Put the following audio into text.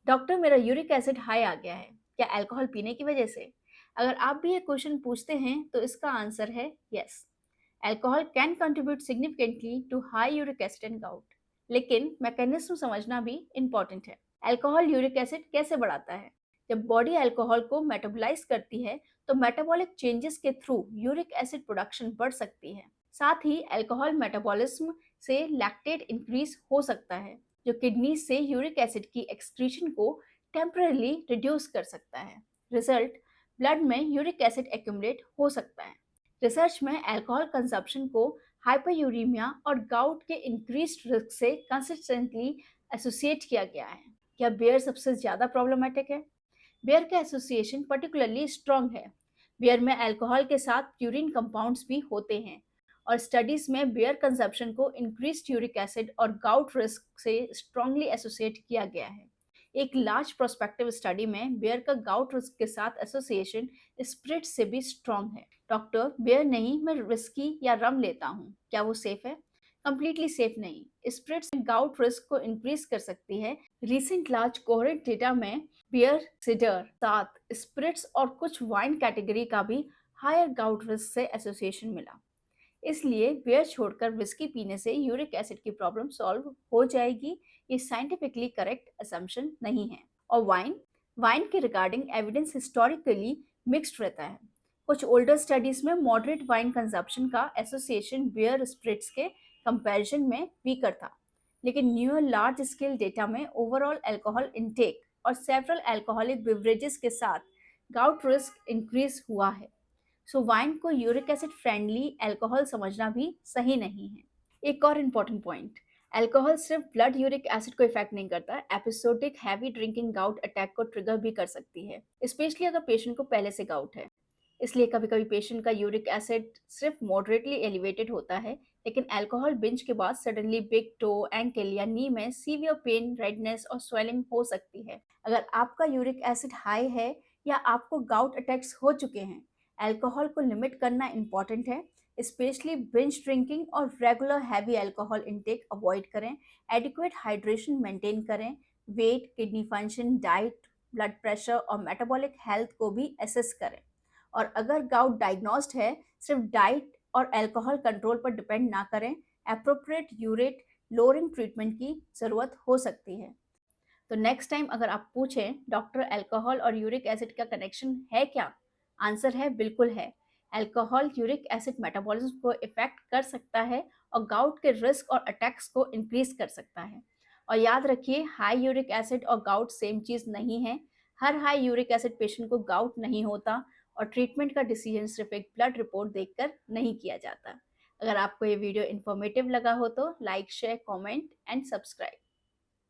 Doctor, मेरा uric acid high आ गया है, क्या अल्कोहल पीने की वजह से? अगर आप भी ये क्वेश्चन पूछते हैं तो इसका आंसर है yes. Alcohol can contribute significantly to high uric acid and gout, लेकिन मैकेनिज्म समझना भी इम्पॉर्टेंट है। अल्कोहल यूरिक एसिड कैसे बढ़ाता है? जब बॉडी अल्कोहल को मेटाबोलाइज करती है तो मेटाबॉलिक चेंजेस के थ्रू यूरिक एसिड प्रोडक्शन बढ़ सकती है। साथ ही अल्कोहल मेटाबॉलिज्म से लैक्टेट इंक्रीज हो सकता है, जो किडनी से यूरिक एसिड की एक्सक्रीशन को टेम्पररी रिड्यूस कर सकता है। रिजल्ट, ब्लड में यूरिक एसिड एक्यूमुलेट हो सकता है। रिसर्च में अल्कोहल कंजप्शन को हाइपरयूरिमिया और गाउट के इंक्रीज्ड रिस्क से कंसिस्टेंटली एसोसिएट किया गया है। क्या बियर सबसे ज़्यादा प्रॉब्लमेटिक है? बियर का एसोसिएशन पर्टिकुलरली स्ट्रॉन्ग है। बियर में अल्कोहल के साथ प्यूरिन कंपाउंड्स भी होते हैं, और स्टडीज में बियर कंजप्शन को इंक्रीज्ड यूरिक एसिड और गाउट रिस्क से स्ट्रांगली एसोसिएट किया गया है। एक लार्ज प्रोस्पेक्टिव स्टडी में बियर का गाउट रिस्क के साथ एसोसिएशन स्प्रिट्स से भी स्ट्रॉन्ग है। डॉक्टर, बियर नहीं, मैं विस्की या रम लेता हूँ, क्या वो सेफ है? कंप्लीटली सेफ नहीं। स्प्रिट्स गाउट रिस्क को इंक्रीज कर सकती है। रिसेंट लार्ज कोहरेंट डेटा में बियर, सिडर, साथ स्प्रिट्स और कुछ वाइन कैटेगरी का भी हायर गाउट रिस्क से एसोसिएशन मिला। इसलिए बियर छोड़कर विस्की पीने से यूरिक एसिड की प्रॉब्लम सॉल्व हो जाएगी, ये साइंटिफिकली करेक्ट असम्पशन नहीं है। और वाइन वाइन के रिगार्डिंग एविडेंस हिस्टोरिकली मिक्स्ड रहता है। कुछ ओल्डर स्टडीज में मॉडरेट वाइन कंजप्शन का एसोसिएशन बियर स्पिरिट्स के कंपैरिजन में वीकर था, लेकिन न्यूअर लार्ज स्केल डेटा में ओवरऑल अल्कोहल इनटेक और सेवरल अल्कोहलिक बिवरेजेस के साथ गाउट रिस्क इंक्रीज हुआ है। सो वाइन को यूरिक एसिड फ्रेंडली अल्कोहल समझना भी सही नहीं है। एक और इम्पॉर्टेंट पॉइंट, अल्कोहल सिर्फ ब्लड यूरिक एसिड को इफेक्ट नहीं करता, episodic heavy drinking gout attack को ट्रिगर भी कर सकती है, स्पेशली अगर पेशेंट को पहले से गाउट है। इसलिए कभी कभी पेशेंट का यूरिक एसिड सिर्फ मॉडरेटली एलिवेटेड होता है, लेकिन अल्कोहल बिंज के बाद सडनली बिग टो, एंकल या नी में सीवियर पेन, रेडनेस और स्वेलिंग हो सकती है। अगर आपका यूरिक एसिड हाई है या आपको गाउट अटैक्स हो चुके हैं, अल्कोहल को लिमिट करना इम्पॉर्टेंट है। स्पेशली बिंज ड्रिंकिंग और regular heavy alcohol intake avoid करें। एडिक्वेट हाइड्रेशन मेंटेन करें। Weight, kidney function, diet, blood pressure और मेटाबॉलिक हेल्थ को भी असेस करें। और अगर गाउट डायग्नोस्ड है, सिर्फ डाइट और अल्कोहल कंट्रोल पर डिपेंड ना करें। एप्रोप्रिएट यूरेट लोअरिंग ट्रीटमेंट की ज़रूरत हो सकती है। तो नेक्स्ट टाइम अगर आप पूछें, डॉक्टर, अल्कोहल और यूरिक एसिड का कनेक्शन है क्या? आंसर है बिल्कुल है। अल्कोहल यूरिक एसिड मेटाबॉलिज्म को इफेक्ट कर सकता है और गाउट के रिस्क और अटैक्स को इंक्रीज कर सकता है। और याद रखिए, हाई यूरिक एसिड और गाउट सेम चीज़ नहीं है। हर हाई यूरिक एसिड पेशेंट को गाउट नहीं होता, और ट्रीटमेंट का डिसीजन सिर्फ एक ब्लड रिपोर्ट देखकर नहीं किया जाता। अगर आपको ये वीडियो इन्फॉर्मेटिव लगा हो तो like, share, comment and subscribe.